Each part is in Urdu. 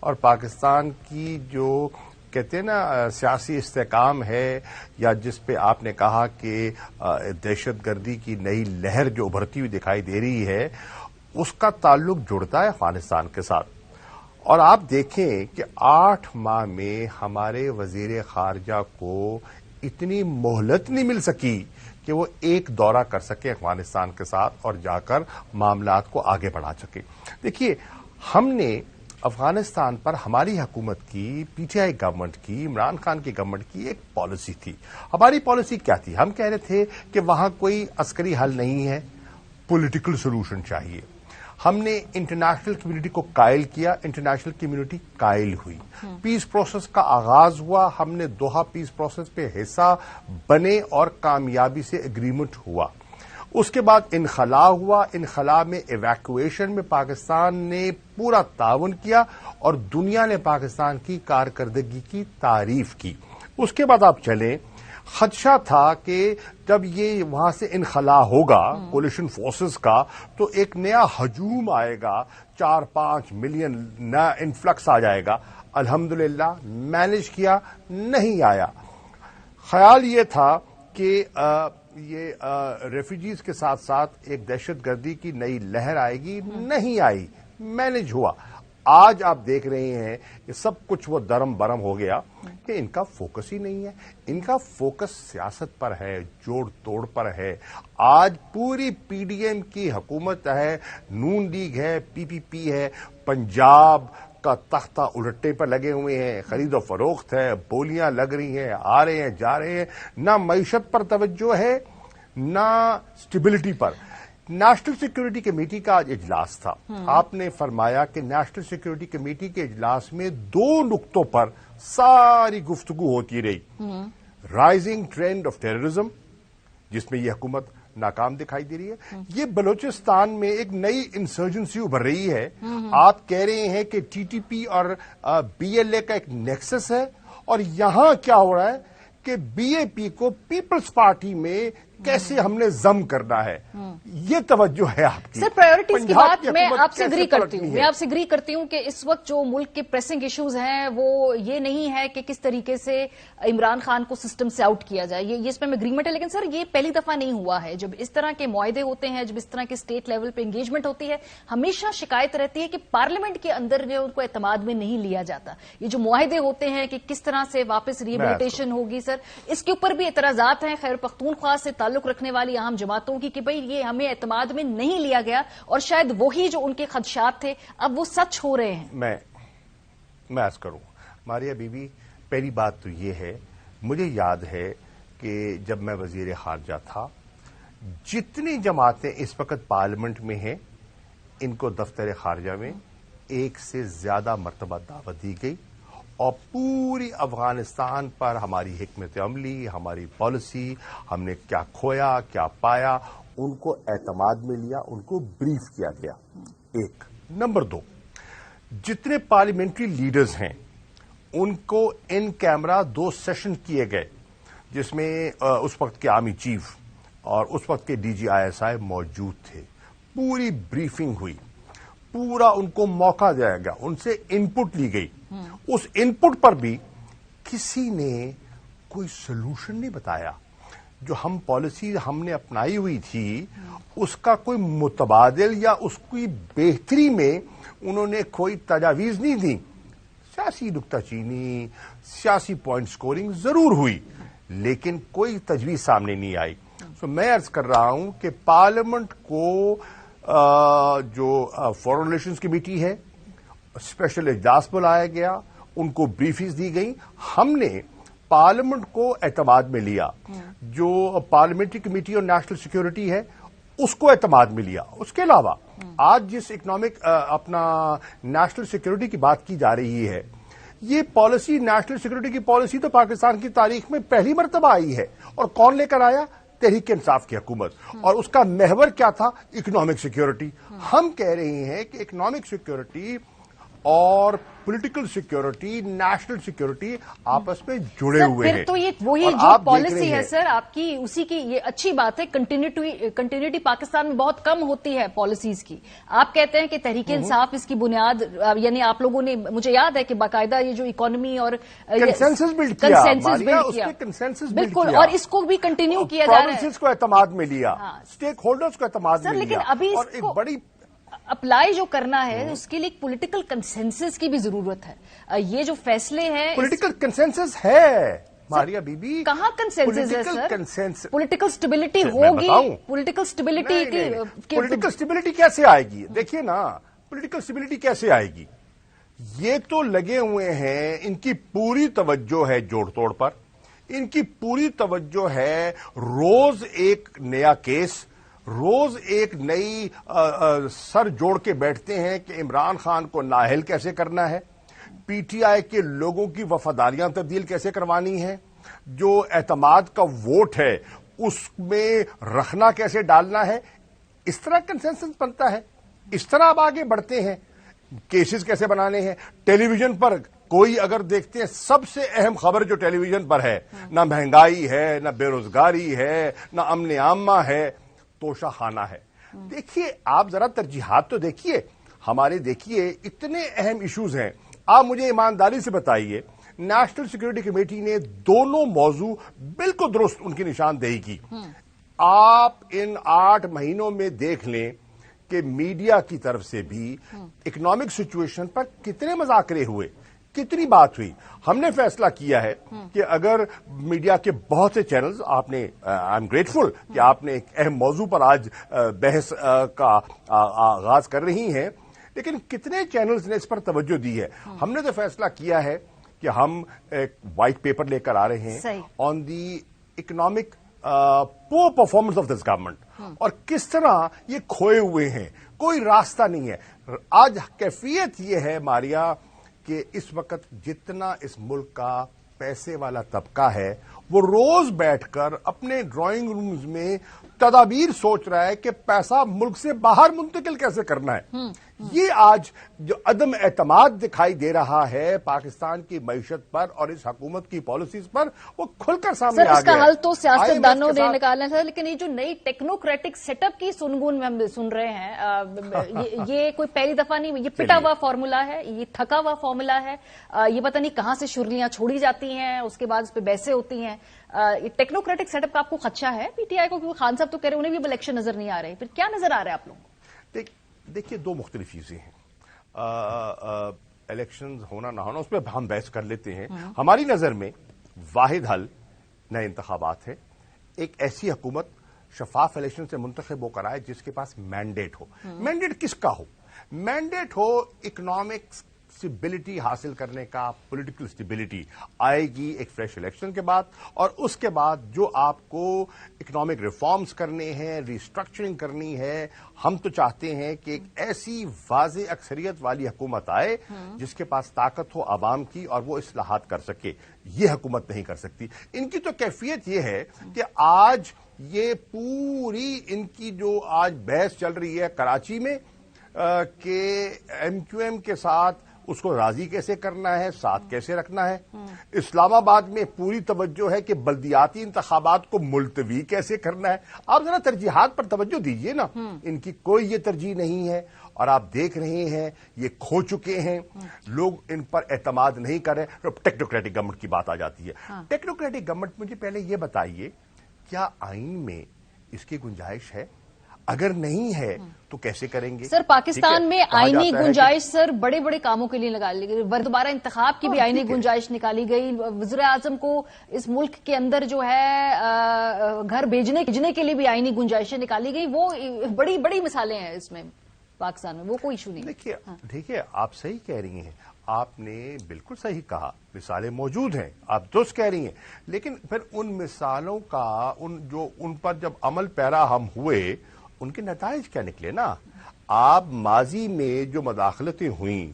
اور پاکستان کی جو کہتے ہیں نا سیاسی استحکام ہے، یا جس پہ آپ نے کہا کہ دہشت گردی کی نئی لہر جو ابھرتی ہوئی دکھائی دے رہی ہے، اس کا تعلق جڑتا ہے افغانستان کے ساتھ. اور آپ دیکھیں کہ 8 ماہ میں ہمارے وزیر خارجہ کو اتنی مہلت نہیں مل سکی کہ وہ ایک دورہ کر سکے افغانستان کے ساتھ اور جا کر معاملات کو آگے بڑھا سکے. دیکھیے، ہم نے افغانستان پر ہماری حکومت کی، پی ٹی آئی گورنمنٹ کی، عمران خان کی گورنمنٹ کی ایک پالیسی تھی. ہماری پالیسی کیا تھی؟ ہم کہہ رہے تھے کہ وہاں کوئی عسکری حل نہیں ہے، پولیٹیکل سولوشن چاہیے. ہم نے انٹرنیشنل کمیونٹی کو قائل کیا، انٹرنیشنل کمیونٹی قائل ہوئی. پیس پروسیس کا آغاز ہوا، ہم نے دوحہ پیس پروسیس پہ حصہ بنے اور کامیابی سے اگریمنٹ ہوا. اس کے بعد انخلا ہوا، انخلا میں ایویکویشن میں پاکستان نے پورا تعاون کیا اور دنیا نے پاکستان کی کارکردگی کی تعریف کی. اس کے بعد آپ چلیں، خدشہ تھا کہ جب یہ وہاں سے انخلا ہوگا کولیشن فورسز کا تو ایک نیا ہجوم آئے گا، 4-5 ملین نیا انفلکس آ جائے گا. الحمدللہ مینج کیا، نہیں آیا. خیال یہ تھا کہ یہ ریفیوجیز کے ساتھ ساتھ ایک دہشت گردی کی نئی لہر آئے گی، نہیں آئی، مینج ہوا. آج آپ دیکھ رہے ہیں کہ سب کچھ وہ درم برم ہو گیا کہ ان کا فوکس ہی نہیں ہے. ان کا فوکس سیاست پر ہے، جوڑ توڑ پر ہے. آج پوری پی ڈی ایم کی حکومت ہے، نون لیگ ہے، پی پی پی ہے، پنجاب کا تختہ الٹنے پر لگے ہوئے ہیں، خرید و فروخت ہے، بولیاں لگ رہی ہیں، آ رہے ہیں جا رہے ہیں. نہ معیشت پر توجہ ہے، نہ اسٹیبلٹی پر. نیشنل سیکورٹی کمیٹی کا آج اجلاس تھا. آپ نے فرمایا کہ نیشنل سیکورٹی کمیٹی کے اجلاس میں 2 نقطوں پر ساری گفتگو ہوتی رہی. رائزنگ ٹرینڈ آف ٹیررزم، جس میں یہ حکومت ناکام دکھائی دے رہی ہے. یہ بلوچستان میں ایک نئی انسرجنسی ابھر رہی ہے. آپ کہہ رہے ہیں کہ ٹی ٹی پی اور بی ایل اے کا ایک نیکسس ہے، اور یہاں کیا ہو رہا ہے کہ بی اے پی کو پیپلز پارٹی میں کیسے ہم نے ضم کرنا ہے. یہ توجہ ہے آپ کی. سر، پرائیورٹیز کی بات میں آپ سے اگری کرتی ہوں. میں آپ سے اگری کرتی ہوں کہ اس وقت جو ملک کے پریسنگ ایشوز ہیں وہ یہ نہیں ہے کہ کس طریقے سے عمران خان کو سسٹم سے آؤٹ کیا جائے، یہ اس میں اگریمنٹ ہے. لیکن سر، یہ پہلی دفعہ نہیں ہوا ہے. جب اس طرح کے معاہدے ہوتے ہیں، جب اس طرح کے اسٹیٹ لیول پہ انگیجمنٹ ہوتی ہے، ہمیشہ شکایت رہتی ہے کہ پارلیمنٹ کے اندر جو ان کو اعتماد میں نہیں لیا جاتا. یہ جو معاہدے ہوتے ہیں کہ کس طرح سے واپس ریہیبلیٹیشن ہوگی، سر اس کے اوپر بھی اعتراضات ہیں خیر پختونخوا سے تعلق رکھنے والی اہم جماعتوں کی کہ بھئی یہ ہمیں اعتماد میں نہیں لیا گیا، اور شاید وہی جو ان کے خدشات تھے اب وہ سچ ہو رہے ہیں. میں عرض کروں ماریا بی بی، پہلی بات تو یہ ہے، مجھے یاد ہے کہ جب میں وزیر خارجہ تھا، جتنی جماعتیں اس وقت پارلیمنٹ میں ہیں ان کو دفتر خارجہ میں 1 سے زیادہ مرتبہ دعوت دی گئی، اور پوری افغانستان پر ہماری حکمت عملی، ہماری پالیسی، ہم نے کیا کھویا کیا پایا، ان کو اعتماد میں لیا، ان کو بریف کیا گیا. 1 نمبر 2، جتنے پارلیمنٹری لیڈرز ہیں ان کو ان کیمرہ 2 سیشن کیے گئے، جس میں اس وقت کے آرمی چیف اور اس وقت کے D G I S I موجود تھے. پوری بریفنگ ہوئی، پورا ان کو موقع دیا گیا، ان سے ان پٹ لی گئی. اس ان پٹ پر بھی کسی نے کوئی سلوشن نہیں بتایا. جو ہم پالیسی ہم نے اپنائی ہوئی تھی اس کا کوئی متبادل یا اس کی بہتری میں انہوں نے کوئی تجاویز نہیں دی. سیاسی نکتہ چینی، سیاسی پوائنٹ سکورنگ ضرور ہوئی، لیکن کوئی تجویز سامنے نہیں آئی. میں عرض کر رہا ہوں کہ پارلیمنٹ کو جو فورن ریلیشنز کمیٹی ہے، اسپیشل اجلاس بلایا گیا، ان کو بریفنگز دی گئی. ہم نے پارلیمنٹ کو اعتماد میں لیا، جو پارلیمنٹری کمیٹی اور نیشنل سیکورٹی ہے اس کو اعتماد میں لیا. اس کے علاوہ آج جس اکنامک اپنا نیشنل سیکورٹی کی بات کی جا رہی ہے، یہ پالیسی، نیشنل سیکورٹی کی پالیسی تو پاکستان کی تاریخ میں پہلی مرتبہ آئی ہے. اور کون لے کر آیا؟ تحریک انصاف کی حکومت. اور اس کا محور کیا تھا؟ Economic security. ہم کہہ رہے ہیں کہ اکنامک سیکورٹی اور پولیٹیکل سیکورٹی, نیشنل سیکورٹی آپس میں جڑے ہوئے ہیں. پھر تو یہ وہی جو پالیسی ہے سر آپ کی, اسی کی یہ اچھی بات ہے. کنٹینیوٹی پاکستان میں بہت کم ہوتی ہے پالیسیز کی. آپ کہتے ہیں کہ تحریک انصاف اس کی بنیاد, یعنی آپ لوگوں نے, مجھے یاد ہے کہ باقاعدہ یہ جو اکانومی اور کنسنسس بلڈ کیا, بالکل, اور اس کو بھی کنٹینیو کیا جا رہا ہے. پروونسز کو اعتماد میں لیا, اسٹیک ہولڈرز کو اعتماد میں لیا. لیکن ابھی اور ایک بڑی اپلائی جو کرنا ہے اس کے لیے ایک پولیٹیکل کنسنسس کی بھی ضرورت ہے. یہ جو فیصلے ہیں پولیٹیکل کنسنسس ہے ماریا بی بی. کہاں کنسنسس ہے سر؟ پولیٹیکل سٹیبلٹی ہوگی, پولیٹیکل سٹیبلٹی کیسے آئے گی؟ دیکھیے نا, پولیٹیکل سٹیبلٹی کیسے آئے گی؟ یہ تو لگے ہوئے ہیں, ان کی پوری توجہ ہے جوڑ توڑ پر, ان کی پوری توجہ ہے روز ایک نیا کیس, روز ایک نئی سر جوڑ کے بیٹھتے ہیں کہ عمران خان کو نااہل کیسے کرنا ہے, پی ٹی آئی کے لوگوں کی وفاداریاں تبدیل کیسے کروانی ہے, جو اعتماد کا ووٹ ہے اس میں رکھنا کیسے ڈالنا ہے. اس طرح کنسنسس بنتا ہے, اس طرح آپ آگے بڑھتے ہیں. کیسز کیسے بنانے ہیں, ٹیلی ویژن پر کوئی اگر دیکھتے ہیں سب سے اہم خبر جو ٹیلی ویژن پر ہے, نہ مہنگائی ہے, نہ بے روزگاری ہے, نہ امن عامہ ہے, توشہ خانہ ہے. دیکھیے آپ ذرا ترجیحات تو دیکھیے ہمارے, دیکھیے اتنے اہم ایشوز ہیں. آپ مجھے ایمانداری سے بتائیے, نیشنل سیکورٹی کمیٹی نے دونوں موضوع بالکل درست ان کی نشاندہی کی. آپ ان 8 مہینوں میں دیکھ لیں کہ میڈیا کی طرف سے بھی اکنامک سچویشن پر کتنے مذاکرے ہوئے, کتنی بات ہوئی. ہم نے فیصلہ کیا ہے کہ اگر میڈیا کے بہت سے چینلز, آپ نے, آئی ایم گریٹفل کہ آپ نے ایک اہم موضوع پر آج بحث کا آغاز کر رہی ہیں, لیکن کتنے چینلز نے اس پر توجہ دی ہے. ہم نے تو فیصلہ کیا ہے کہ ہم ایک وائٹ پیپر لے کر آ رہے ہیں آن the economic poor performance of this government, اور کس طرح یہ کھوئے ہوئے ہیں, کوئی راستہ نہیں ہے. آج کیفیت یہ ہے ماریا کہ اس وقت جتنا اس ملک کا پیسے والا طبقہ ہے وہ روز بیٹھ کر اپنے ڈرائنگ رومز میں تدابیر سوچ رہا ہے کہ پیسہ ملک سے باہر منتقل کیسے کرنا ہے. یہ آج جو عدم اعتماد دکھائی دے رہا ہے پاکستان کی معیشت پر اور اس حکومت کی پالیسیز پر, وہ کھل کر سامنے آ گیا ہے. سر اس کا حل تو سیاستدانوں نے نکالنا تھا, لیکن یہ جو نئی ٹیکنوکریٹک سیٹ اپ کی سنگون میں ہم سن رہے ہیں, یہ کوئی پہلی دفعہ نہیں, یہ پٹا ہوا فارمولا ہے, یہ تھکا ہوا فارمولا ہے. یہ پتہ نہیں کہاں سے شرلیاں چھوڑی جاتی ہیں, اس کے بعد اس پہ بحثیں ہوتی ہیں. ٹیکنوکریٹک سیٹ اپ کا آپ کو خدشہ ہے پی ٹی آئی کو, کیونکہ خان صاحب تو کہہ رہے ہیں انہیں بھی الیکشن نظر نہیں آ رہے, پھر کیا نظر آ رہا ہے آپ لوگوں کو؟ دیکھیے دو مختلف چیزیں ہیں. الیکشنز ہونا نہ ہونا اس پہ ہم بحث کر لیتے ہیں. ہماری نظر میں واحد حل نئے انتخابات ہے. ایک ایسی حکومت شفاف الیکشن سے منتخب ہو کر آئے جس کے پاس مینڈیٹ ہو. مینڈیٹ کس کا ہو؟ مینڈیٹ ہو اکنامک اسٹیبلٹی حاصل کرنے کا. پولیٹیکل اسٹیبلٹی آئے گی ایک فریش الیکشن کے بعد, اور اس کے بعد جو آپ کو اکنامک ریفارمز کرنے ہیں, ریسٹرکچرنگ کرنی ہے. ہم تو چاہتے ہیں کہ ایک ایسی واضح اکثریت والی حکومت آئے جس کے پاس طاقت ہو عوام کی اور وہ اصلاحات کر سکے. یہ حکومت نہیں کر سکتی. ان کی تو کیفیت یہ ہے کہ آج یہ پوری ان کی جو آج بحث چل رہی ہے کراچی میں کہ ایم کیو ایم کے ساتھ اس کو راضی کیسے کرنا ہے, ساتھ کیسے رکھنا ہے. اسلام آباد میں پوری توجہ ہے کہ بلدیاتی انتخابات کو ملتوی کیسے کرنا ہے. آپ ذرا ترجیحات پر توجہ دیجئے نا. ان کی کوئی یہ ترجیح نہیں ہے, اور آپ دیکھ رہے ہیں یہ کھو چکے ہیں. لوگ ان پر اعتماد نہیں کر رہے. ٹیکنوکریٹک گورنمنٹ کی بات آ جاتی ہے. ٹیکنوکریٹک گورنمنٹ, مجھے پہلے یہ بتائیے کیا آئین میں اس کی گنجائش ہے؟ اگر نہیں ہے تو کیسے کریں گے؟ سر پاکستان میں آئینی گنجائش سر بڑے بڑے کاموں کے لیے نکالی گئی. دوبارہ انتخاب کی بھی آئینی گنجائش نکالی گئی. وزیر اعظم کو اس ملک کے اندر جو ہے گھر بھیجنے کے لیے بھی آئینی گنجائشیں نکالی گئی. وہ بڑی بڑی مثالیں ہیں اس میں پاکستان میں, وہ کوئی ایشو نہیں. دیکھیے آپ صحیح کہہ رہی ہیں, آپ نے بالکل صحیح کہا, مثالیں موجود ہیں, آپ درست کہہ رہی ہیں. لیکن پھر ان مثالوں کا ان پر جب عمل پیرا ہم ہوئے, ان کے نتائج کیا نکلے نا. آپ ماضی میں جو مداخلتیں ہوئیں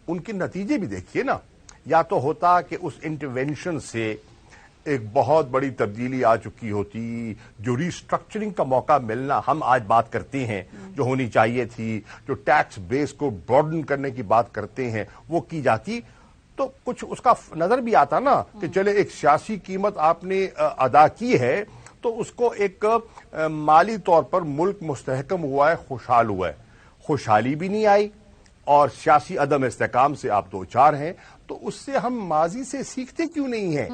ان کے نتیجے بھی دیکھیے نا. یا تو ہوتا کہ اس انٹرونشن سے ایک بہت بڑی تبدیلی آ چکی ہوتی, جو ریسٹرکچرنگ کا موقع ملنا ہم آج بات کرتے ہیں جو ہونی چاہیے تھی, جو ٹیکس بیس کو براڈن کرنے کی بات کرتے ہیں وہ کی جاتی, تو کچھ اس کا نظر بھی آتا نا کہ چلے ایک سیاسی قیمت آپ نے ادا کی ہے تو اس کو ایک مالی طور پر ملک مستحکم ہوا ہے, خوشحال ہوا ہے. خوشحالی بھی نہیں آئی اور سیاسی عدم استحکام سے آپ دو چار ہیں, تو اس سے ہم ماضی سے سیکھتے کیوں نہیں ہیں؟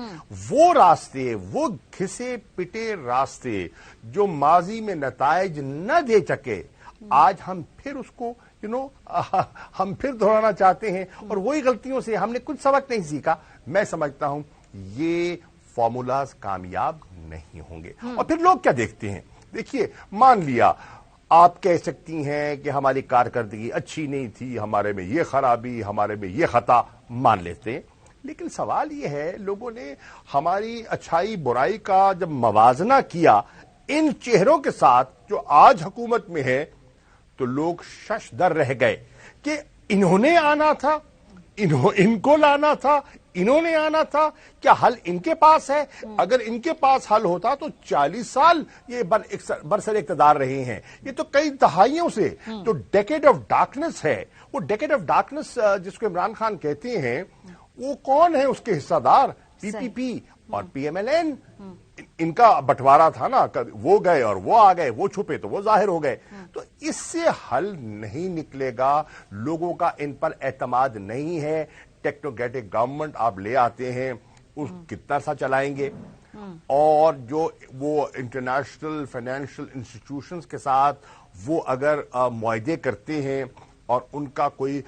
وہ راستے, وہ گھسے پٹے راستے جو ماضی میں نتائج نہ دے سکے, آج ہم پھر اس کو ہم پھر دہرانا چاہتے ہیں, اور وہی غلطیوں سے ہم نے کچھ سبق نہیں سیکھا. میں سمجھتا ہوں یہ فارمولاز کامیاب نہیں ہوں گے. اور پھر لوگ کیا دیکھتے ہیں؟ دیکھیے, مان لیا آپ کہہ سکتی ہیں کہ ہماری کارکردگی اچھی نہیں تھی, ہمارے میں یہ خرابی, ہمارے میں یہ خطا, مان لیتے ہیں. لیکن سوال یہ ہے, لوگوں نے ہماری اچھائی برائی کا جب موازنہ کیا ان چہروں کے ساتھ جو آج حکومت میں ہے, تو لوگ شش در رہ گئے کہ انہوں نے آنا تھا, ان کو لانا تھا, انہوں نے آنا تھا, کیا حل ان کے پاس ہے؟ اگر ان کے پاس حل ہوتا تو 40 سال یہ برسر اقتدار رہے ہیں. یہ تو کئی دہائیوں سے جو ڈیکیڈ آف ڈارکنس ہے, وہ ڈیکیڈ آف ڈارکنس جس کو عمران خان کہتے ہیں, وہ کون ہے اس کے حصہ دار؟ پی پی پی اور پی ایم ایل این. ان کا بٹوارا تھا نا, وہ گئے اور وہ آ گئے, وہ چھپے تو وہ ظاہر ہو گئے. تو اس سے حل نہیں نکلے گا. لوگوں کا ان پر اعتماد نہیں ہے. ٹیکنوکریٹک گورنمنٹ آپ لے آتے ہیں, اس کتنا سا چلائیں گے؟ اور جو وہ انٹرنیشنل فائنینشیل انسٹیٹیوشنز کے ساتھ وہ اگر معاہدے کرتے ہیں اور ان کا کوئی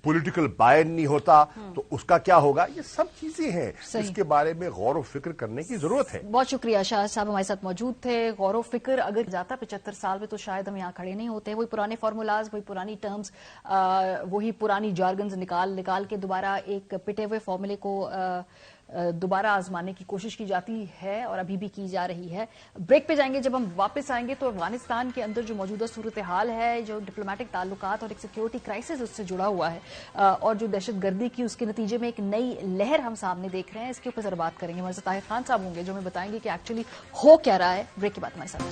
پولیٹیکل بائن نہیں ہوتا تو اس کا کیا ہوگا؟ یہ سب چیزیں ہیں, اس کے بارے میں غور و فکر کرنے کی ضرورت ہے. بہت شکریہ. شاہ صاحب ہمارے ساتھ موجود تھے. غور و فکر اگر جاتا 75 سال میں تو شاید ہم یہاں کھڑے نہیں ہوتے. وہی پرانے فارمولاز, وہی پرانی ٹرمز, وہی پرانی جارگنز نکال کے دوبارہ ایک پٹے ہوئے فارمولے کو دوبارہ آزمانے کی کوشش کی جاتی ہے اور ابھی بھی کی جا رہی ہے. بریک پہ جائیں گے. جب ہم واپس آئیں گے تو افغانستان کے اندر جو موجودہ صورتحال ہے, جو ڈپلومیٹک تعلقات اور ایک سیکیورٹی کرائسس اس سے جڑا ہوا ہے, اور جو دہشت گردی کی اس کے نتیجے میں ایک نئی لہر ہم سامنے دیکھ رہے ہیں, اس کے اوپر ذرا بات کریں گے. ہمارے ساتھ طاہر خان صاحب ہوں گے جو ہمیں بتائیں گے کہ ایکچولی ہو کیا رہا ہے. بریک کے بعد ہمارے ساتھ.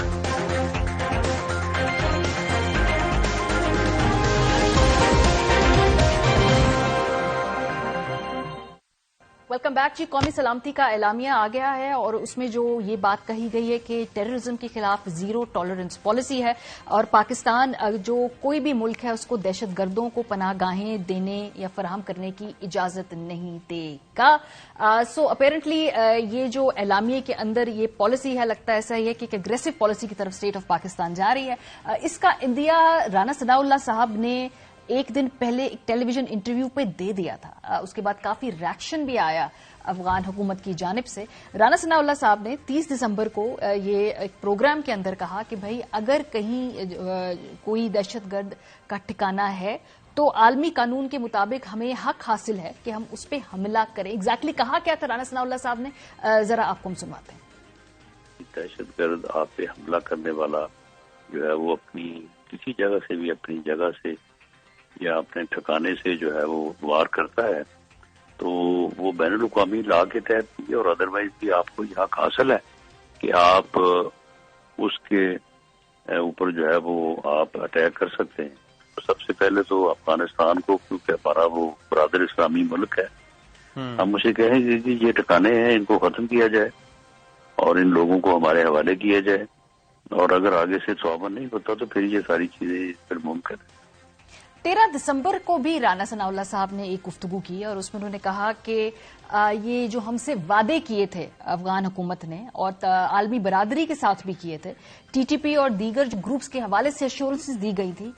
ویلکم بیک جی. قومی سلامتی کا اعلامیہ آ گیا ہے اور اس میں جو یہ بات کہی گئی ہے کہ ٹیررزم کے خلاف زیرو ٹالرنس پالیسی ہے اور پاکستان جو کوئی بھی ملک ہے اس کو دہشت گردوں کو پناہ گاہیں دینے یا فراہم کرنے کی اجازت نہیں دے گا. سو اپیرنٹلی یہ جو اعلامیے کے اندر یہ پالیسی ہے, لگتا ہے ایسا ہی ہے کہ ایک اگریسو پالیسی کی طرف اسٹیٹ آف پاکستان جا رہی ہے. اس کا اندیا رانا ثناء اللہ صاحب نے ایک دن پہلے ایک ٹیلی ویژن انٹرویو پہ دے دیا تھا. اس کے بعد کافی ریاکشن بھی آیا افغان حکومت کی جانب سے. رانا ثناء اللہ صاحب نے 30 دسمبر کو یہ ایک پروگرام کے اندر کہا کہ بھائی اگر کہیں کوئی دہشت گرد کا ٹھکانہ ہے تو عالمی قانون کے مطابق ہمیں حق حاصل ہے کہ ہم اس پہ حملہ کریں. ایگزیکٹلی کہا کیا تھا رانا ثناء اللہ صاحب نے, ذرا آپ کو ہم سنواتے ہیں. دہشت گرد آپ پہ حملہ کرنے والا جو ہے وہ اپنی کسی جگہ سے بھی, اپنی جگہ سے یا اپنے ٹھکانے سے جو ہے وہ وار کرتا ہے تو وہ بین الاقوامی لا کے تحت بھی اور ادروائز بھی آپ کو یہ حق حاصل ہے کہ آپ اس کے اوپر جو ہے وہ آپ اٹیک کر سکتے ہیں. سب سے پہلے تو افغانستان کو, کیونکہ ہمارا وہ برادر اسلامی ملک ہے, ہم اسے کہیں گے کہ یہ ٹھکانے ہیں ان کو ختم کیا جائے اور ان لوگوں کو ہمارے حوالے کیا جائے, اور اگر آگے سے صوبہ نہیں ہوتا تو پھر یہ ساری چیزیں پھر ممکن ہے. 13 دسمبر کو بھی رانا ثناء اللہ صاحب نے ایک گفتگو کی اور اس میں انہوں نے کہا کہ یہ جو ہم سے وعدے کیے تھے افغان حکومت نے اور عالمی برادری کے ساتھ بھی کیے تھے, ٹی ٹی پی اور دیگر جو گروپس کے حوالے سے ایشورنسز دی گئی تھی,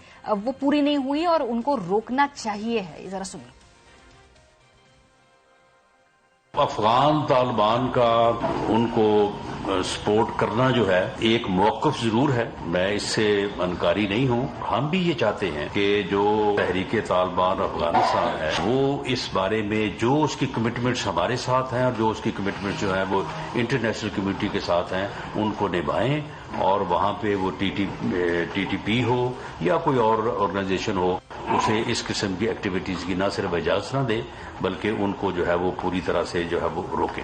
وہ پوری نہیں ہوئی اور ان کو روکنا چاہیے ہے. ذرا سنیے. افغان طالبان کا ان کو سپورٹ کرنا جو ہے ایک موقف ضرور ہے, میں اس سے انکاری نہیں ہوں. ہم بھی یہ چاہتے ہیں کہ جو تحریک طالبان افغانستان ہے وہ اس بارے میں جو اس کی کمٹمنٹس ہمارے ساتھ ہیں اور جو اس کی کمٹمنٹ جو ہے وہ انٹرنیشنل کمیونٹی کے ساتھ ہیں ان کو نبھائیں, اور وہاں پہ وہ ٹی ٹی پی ہو یا کوئی اور آرگنائزیشن ہو اسے اس قسم کی ایکٹیویٹیز کی نہ صرف اجازت نہ دے بلکہ ان کو جو ہے وہ پوری طرح سے جو ہے وہ روکیں.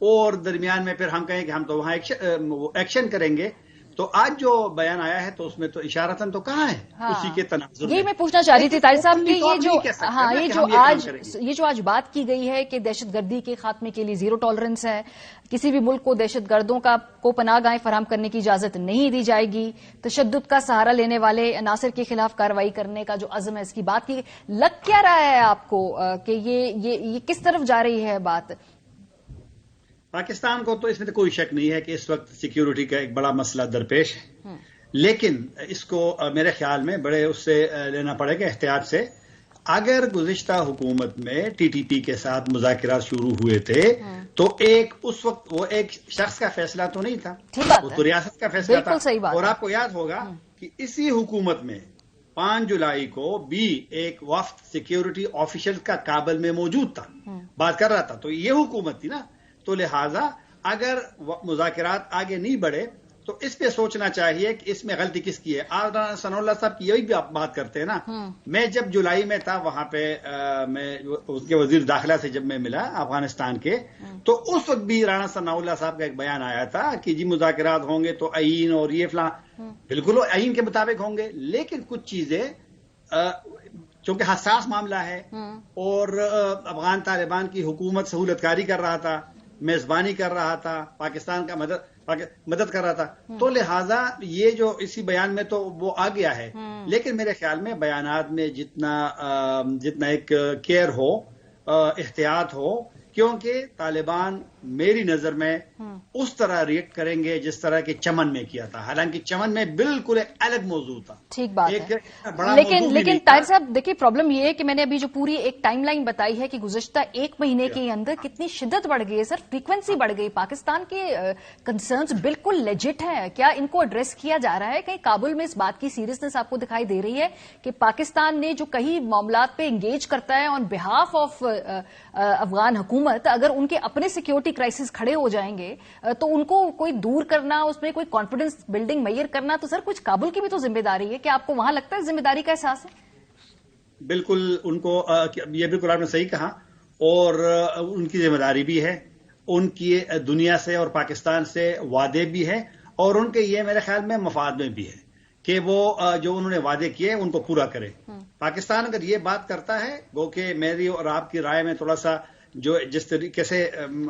اور درمیان میں پھر ہم کہیں کہ ہم تو وہاں ایکشن کریں گے. تو آج جو بیان آیا ہے تو اس میں تو اشارتاً تو کہاں ہے اسی کے تناظر یہ میں پوچھنا چاہ رہی تھی طاہر صاحب کہ یہ جو آج بات کی گئی ہے کہ دہشت گردی کے خاتمے کے لیے زیرو ٹالرنس ہے، کسی بھی ملک کو دہشت گردوں کو پناہ گاہیں فراہم کرنے کی اجازت نہیں دی جائے گی، تشدد کا سہارا لینے والے عناصر کے خلاف کارروائی کرنے کا جو عزم ہے اس کی بات کی. لگ کیا رہا ہے آپ کو کہ یہ کس طرف جا رہی ہے بات؟ پاکستان کو تو اس میں تو کوئی شک نہیں ہے کہ اس وقت سیکیورٹی کا ایک بڑا مسئلہ درپیش ہے، لیکن اس کو میرے خیال میں بڑے اس سے لینا پڑے گا احتیاط سے. اگر گزشتہ حکومت میں ٹی ٹی پی کے ساتھ مذاکرات شروع ہوئے تھے تو اس وقت وہ ایک شخص کا فیصلہ تو نہیں تھا، وہ تو ریاست کا فیصلہ تھا. اور آپ کو یاد ہوگا کہ اسی حکومت میں 5 جولائی کو بھی ایک وفد سیکیورٹی آفیشل کا کابل میں موجود تھا، بات کر رہا تھا. تو یہ حکومت تھی نا، تو لہٰذا اگر مذاکرات آگے نہیں بڑھے تو اس پہ سوچنا چاہیے کہ اس میں غلطی کس کی ہے. آج ثناء اللہ صاحب کی یہی بھی آپ بات کرتے ہیں نا. میں جب جولائی میں تھا وہاں پہ میں اس کے وزیر داخلہ سے جب میں ملا افغانستان کے، تو اس وقت بھی رانا ثناء اللہ صاحب کا ایک بیان آیا تھا کہ جی مذاکرات ہوں گے تو آئین اور یہ فلاں، بالکل آئین کے مطابق ہوں گے، لیکن کچھ چیزیں چونکہ حساس معاملہ ہے اور افغان طالبان کی حکومت سہولت کاری کر رہا تھا، میزبانی کر رہا تھا، پاکستان کا مدد کر رہا تھا، تو لہٰذا یہ جو اسی بیان میں تو وہ آ گیا ہے. لیکن میرے خیال میں بیانات میں جتنا ایک کیئر ہو، احتیاط ہو، کیونکہ طالبان میری نظر میں اس طرح ریئیکٹ کریں گے جس طرح کہ چمن میں کیا تھا، حالانکہ چمن میں بالکل ایک الگ موضوع تھا. ٹھیک بات ہے، لیکن طاہر صاحب دیکھیے پرابلم یہ ہے کہ میں نے ابھی جو پوری ایک ٹائم لائن بتائی ہے کہ گزشتہ 1 مہینے کے اندر کتنی شدت بڑھ گئی ہے سر، فریکوینسی بڑھ گئی. پاکستان کے کنسرنز بالکل لیجٹ ہیں، کیا ان کو ایڈریس کیا جا رہا ہے؟ کہیں کابل میں اس بات کی سیریسنس آپ کو دکھائی دے رہی ہے کہ پاکستان نے جو کئی معاملات پہ انگیج کرتا ہے آن بہاف آف افغان حکومت، اگر ان کے اپنے سیکیورٹی کرائسس کھڑے ہو جائیں گے تو ان کو کوئی دور کرنا، اس میں کوئی کانفیڈنس بلڈنگ میئر کرنا، تو سر کچھ کابل کی بھی تو ذمہ داری ہے. کیا آپ کو وہاں لگتا ہے ذمہ داری کا احساس ہے؟ بالکل، ان کو یہ بالکل آپ نے صحیح کہا، اور ان کی ذمہ داری بھی ہے، ان کی دنیا سے اور پاکستان سے وعدے بھی ہیں، اور ان کے یہ میرے خیال میں مفاد میں بھی ہے کہ وہ جو انہوں نے وعدے کیے ان کو پورا کرے. پاکستان اگر یہ بات کرتا ہے، وہ کہ میری اور آپ کی رائے میں تھوڑا سا جو جس طریقے سے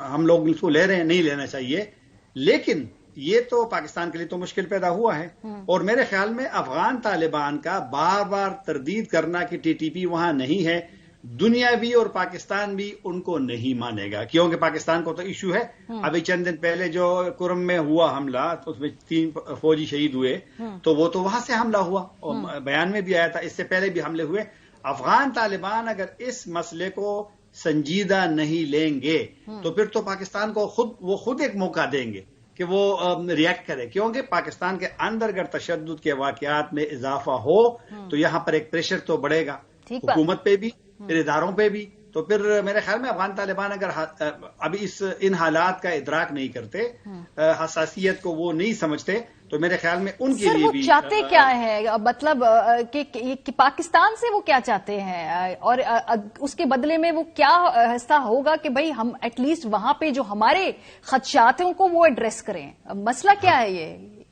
ہم لوگ اس کو لے رہے ہیں نہیں لینا چاہیے، لیکن یہ تو پاکستان کے لیے تو مشکل پیدا ہوا ہے. اور میرے خیال میں افغان طالبان کا بار بار تردید کرنا کہ ٹی ٹی پی وہاں نہیں ہے، دنیا بھی اور پاکستان بھی ان کو نہیں مانے گا، کیونکہ پاکستان کو تو ایشو ہے. ابھی چند دن پہلے جو کرم میں ہوا حملہ، اس میں 3 فوجی شہید ہوئے، تو وہ تو وہاں سے حملہ ہوا اور بیان میں بھی آیا تھا، اس سے پہلے بھی حملے ہوئے. افغان طالبان اگر اس مسئلے کو سنجیدہ نہیں لیں گے تو پھر تو پاکستان کو خود ایک موقع دیں گے کہ وہ ریئیکٹ کرے، کیونکہ پاکستان کے اندر اگر تشدد کے واقعات میں اضافہ ہو تو یہاں پر ایک پریشر تو بڑھے گا حکومت پہ بھی، پھر اداروں پہ بھی. تو پھر میرے خیال میں افغان طالبان اگر ابھی ان حالات کا ادراک نہیں کرتے، حساسیت کو وہ نہیں سمجھتے، تو میرے خیال میں ان کے لیے بھی چاہتے کیا ہے، مطلب کہ پاکستان سے وہ کیا چاہتے ہیں، اور اس کے بدلے میں وہ کیا حصہ ہوگا کہ بھئی ہم ایٹ لیسٹ وہاں پہ جو ہمارے خدشات ہیں ان کو وہ ایڈریس کریں. مسئلہ کیا ہے؟ یہ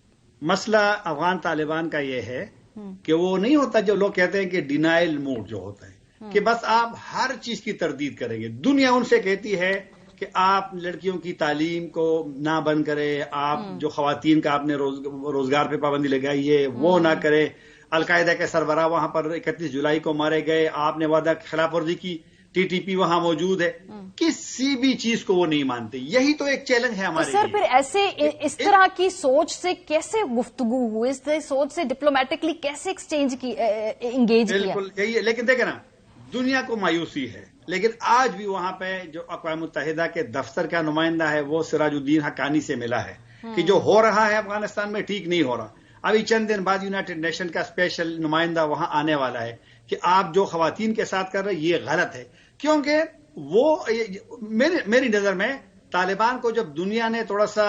مسئلہ افغان طالبان کا یہ ہے کہ وہ نہیں ہوتا جو لوگ کہتے ہیں کہ ڈینائل موڈ جو ہوتا ہے کہ بس آپ ہر چیز کی تردید کریں گے. دنیا ان سے کہتی ہے کہ آپ لڑکیوں کی تعلیم کو نہ بند کریں، آپ جو خواتین کا آپ نے روزگار پہ پابندی لگائی ہے وہ نہ کریں. القاعدہ کے سربراہ وہاں پر 31 جولائی کو مارے گئے، آپ نے وعدہ خلاف ورزی کی، ٹی ٹی پی وہاں موجود ہے، کسی بھی چیز کو وہ نہیں مانتے. یہی تو ایک چیلنج ہے ہمارے لیے. سر پھر ایسے اس طرح کی سوچ سے کیسے گفتگو ہوئی، اس سوچ سے ڈپلومیٹکلی کیسے انگیج کیا؟ بالکل یہی ہے، لیکن دیکھیں نا دنیا کو مایوسی ہے، لیکن آج بھی وہاں پہ جو اقوام متحدہ کے دفتر کا نمائندہ ہے وہ سراج الدین حقانی سے ملا ہے کہ جو ہو رہا ہے افغانستان میں ٹھیک نہیں ہو رہا. ابھی چند دن بعد یونائٹڈ نیشن کا اسپیشل نمائندہ وہاں آنے والا ہے کہ آپ جو خواتین کے ساتھ کر رہے یہ غلط ہے. کیونکہ وہ میری نظر میں طالبان کو جب دنیا نے تھوڑا سا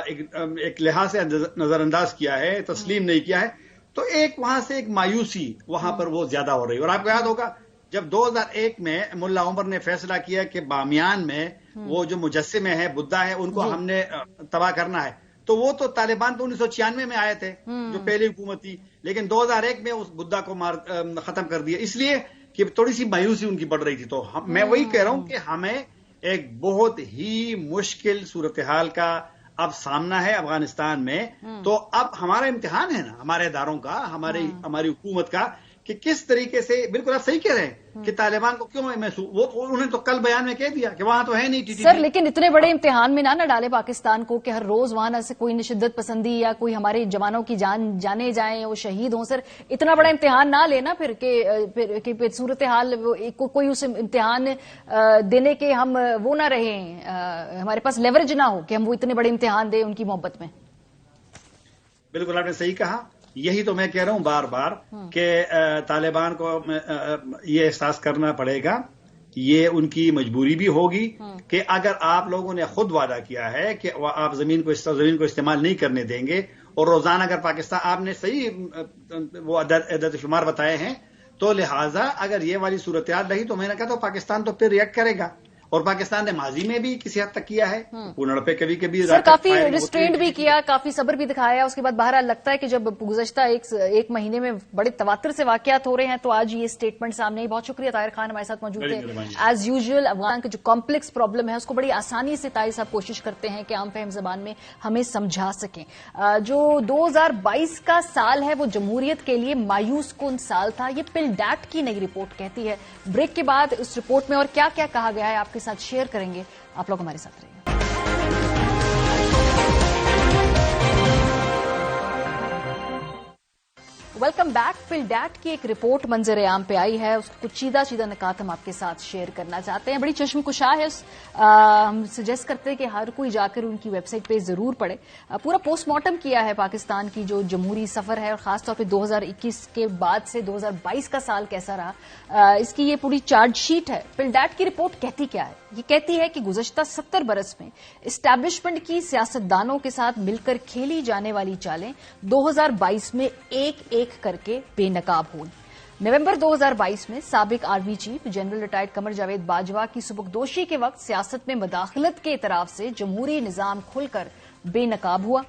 ایک لحاظ سے نظر انداز کیا ہے، تسلیم نہیں کیا ہے، تو ایک وہاں سے ایک مایوسی وہاں پر وہ زیادہ ہو رہی ہے. اور آپ کو یاد ہوگا جب 2001 میں ملا عمر نے فیصلہ کیا کہ بامیان میں وہ جو مجسمے ہیں بدھا ہے ان کو ہم نے تباہ کرنا ہے، تو وہ تو طالبان تو 1996 میں آئے تھے جو پہلی حکومت تھی، لیکن 2001 میں اس بدھا کو ختم کر دیا، اس لیے کہ تھوڑی سی مایوسی ان کی بڑھ رہی تھی. تو میں وہی کہہ رہا ہوں کہ ہمیں ایک بہت ہی مشکل صورتحال کا اب سامنا ہے افغانستان میں. تو اب ہمارا امتحان ہے نا ہمارے اداروں کا، ہماری حکومت کا، کہ کس طریقے سے، بالکل آپ صحیح کہہ رہے ہیں کہ طالبان کو کیوں محسوس، وہ انہوں نے تو کل بیان میں کہہ دیا کہ وہاں تو ہے نہیں ٹی ٹی پی. سر لیکن اتنے بڑے امتحان میں نہ ڈالے پاکستان کو کہ ہر روز وہاں سے کوئی شدت پسندی یا کوئی ہمارے جوانوں کی جانے جائیں، وہ شہید ہوں. سر اتنا بڑا امتحان نہ لینا پھر کہ صورتحال کوئی اس امتحان دینے کے ہم وہ نہ رہیں، ہمارے پاس لیوریج نہ ہو کہ ہم وہ اتنے بڑے امتحان دیں ان کی محبت میں. بالکل آپ نے صحیح کہا، یہی تو میں کہہ رہا ہوں بار بار کہ طالبان کو یہ احساس کرنا پڑے گا، یہ ان کی مجبوری بھی ہوگی کہ اگر آپ لوگوں نے خود وعدہ کیا ہے کہ آپ زمین کو استعمال نہیں کرنے دیں گے، اور روزانہ اگر پاکستان، آپ نے صحیح وہ عدد شمار بتائے ہیں، تو لہٰذا اگر یہ والی صورتحال رہی تو میں نے کہا تو پاکستان تو پھر ریئیکٹ کرے گا. اور پاکستان نے ماضی میں بھی کسی حد تک کیا ہے، پونڑ پہ کبھی کبھی سر کافی ریسٹرینٹ بھی کیا، کافی صبر بھی دکھایا. اس کے بعد بہرحال لگتا ہے کہ جب گزشتہ ایک مہینے میں بڑے تواتر سے واقعات ہو رہے ہیں تو آج یہ اسٹیٹمنٹ سامنے آئی. بہت شکریہ طاہر خان ہمارے ساتھ موجود تھے. ایز یوزول افغان کا جو کمپلیکس پرابلم ہے اس کو بڑی آسانی سے طاہر صاحب کوشش کرتے ہیں کہ عام فہم زبان میں ہمیں سمجھا سکیں. جو 2022 کا سال ہے وہ جمہوریت کے لیے مایوس کن سال تھا، یہ پل ڈیٹ کی نئی رپورٹ کہتی ہے. بریک کے بعد اس رپورٹ میں اور کیا کیا کہا گیا ہے آپ کے ساتھ شیئر کریں گے. آپ لوگ ہمارے ساتھ رہیے. Welcome back. پل ڈیٹ کی ایک رپورٹ منظر عام پہ آئی ہے، اس کو کچھ چیدہ نکات ہم آپ کے ساتھ شیئر کرنا چاہتے ہیں. بڑی چشم کشا ہے، ہم سجیسٹ کرتے ہیں کہ ہر کوئی جا کر ان کی ویب سائٹ پہ ضرور پڑھے. پورا پوسٹ مارٹم کیا ہے پاکستان کی جو جمہوری سفر ہے، اور خاص طور پہ 2021 کے بعد سے 2022 کا سال کیسا رہا، اس کی یہ پوری چارج شیٹ ہے. پل ڈیٹ کی رپورٹ کہتی کیا ہے؟ یہ کہتی ہے کہ گزشتہ 70 برس میں اسٹیبلشمنٹ کی سیاستدانوں کے ساتھ مل کر کھیلی جانے والی چالیں 2022 میں ایک ایک کر کے بے نقاب ہوئی. نومبر 2022 میں سابق army chief general retired Qamar Javed Bajwa کی سبکدوشی کے وقت سیاست میں مداخلت کے اعتراف سے جمہوری نظام کھل کر بے نقاب ہوا.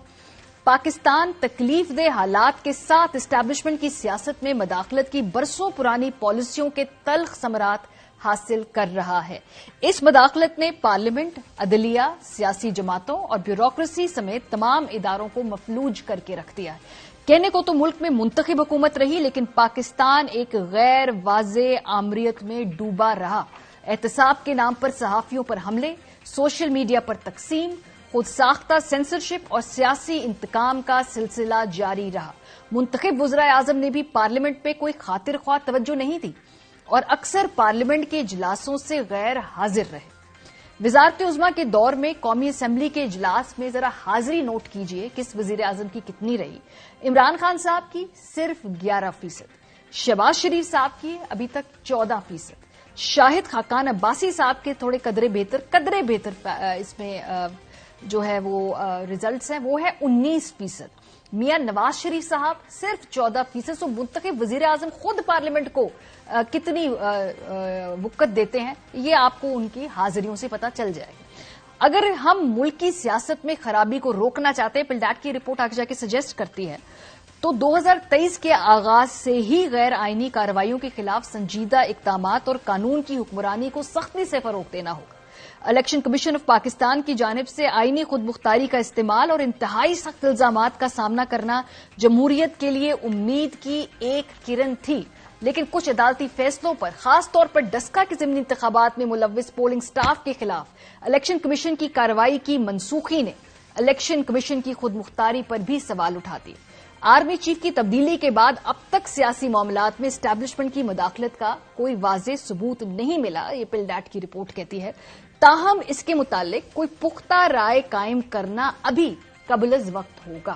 پاکستان تکلیف دہ حالات کے ساتھ اسٹیبلشمنٹ کی سیاست میں مداخلت کی برسوں پرانی پالیسیوں کے تلخ ثمرات حاصل کر رہا ہے. اس مداخلت نے پارلیمنٹ، عدلیہ، سیاسی جماعتوں اور بیوروکریسی سمیت تمام اداروں کو مفلوج کر کے رکھ دیا. کہنے کو تو ملک میں منتخب حکومت رہی، لیکن پاکستان ایک غیر واضح آمریت میں ڈوبا رہا. احتساب کے نام پر صحافیوں پر حملے، سوشل میڈیا پر تقسیم، خود ساختہ سینسرشپ اور سیاسی انتقام کا سلسلہ جاری رہا. منتخب وزراء اعظم نے بھی پارلیمنٹ پہ کوئی خاطر خواہ توجہ نہیں دی اور اکثر پارلیمنٹ کے اجلاسوں سے غیر حاضر رہے. وزارت عظمیٰ کے دور میں قومی اسمبلی کے اجلاس میں ذرا حاضری نوٹ کیجئے کس وزیر اعظم کی کتنی رہی. عمران خان صاحب کی صرف 11%، شہباز شریف صاحب کی ابھی تک 14%، شاہد خاقان عباسی صاحب کے تھوڑے قدرے بہتر اس میں جو ہے وہ ریزلٹس ہیں، وہ ہے 19%. میاں نواز شریف صاحب صرف 14%. سو منتخب وزیر اعظم خود پارلیمنٹ کو کتنی وقت دیتے ہیں یہ آپ کو ان کی حاضریوں سے پتہ چل جائے گا. اگر ہم ملک کی سیاست میں خرابی کو روکنا چاہتے ہیں، پل ڈیٹ کی رپورٹ آگے جا کے سجیسٹ کرتی ہے، تو 2023 کے آغاز سے ہی غیر آئینی کارروائیوں کے خلاف سنجیدہ اقدامات اور قانون کی حکمرانی کو سختی سے فروغ دینا ہوگا. الیکشن کمیشن آف پاکستان کی جانب سے آئینی خود مختاری کا استعمال اور انتہائی سخت الزامات کا سامنا کرنا جمہوریت کے لیے امید کی ایک کرن تھی، لیکن کچھ عدالتی فیصلوں پر، خاص طور پر ڈسکا کے ضمنی انتخابات میں ملوث پولنگ سٹاف کے خلاف الیکشن کمیشن کی کارروائی کی منسوخی نے الیکشن کمیشن کی خود مختاری پر بھی سوال اٹھا دیے. آرمی چیف کی تبدیلی کے بعد اب تک سیاسی معاملات میں اسٹیبلشمنٹ کی مداخلت کا کوئی واضح ثبوت نہیں ملا، یہ پل ڈیٹ کی رپورٹ کہتی ہے. تاہم اس کے متعلق کوئی پختہ رائے قائم کرنا ابھی قبل از وقت ہوگا.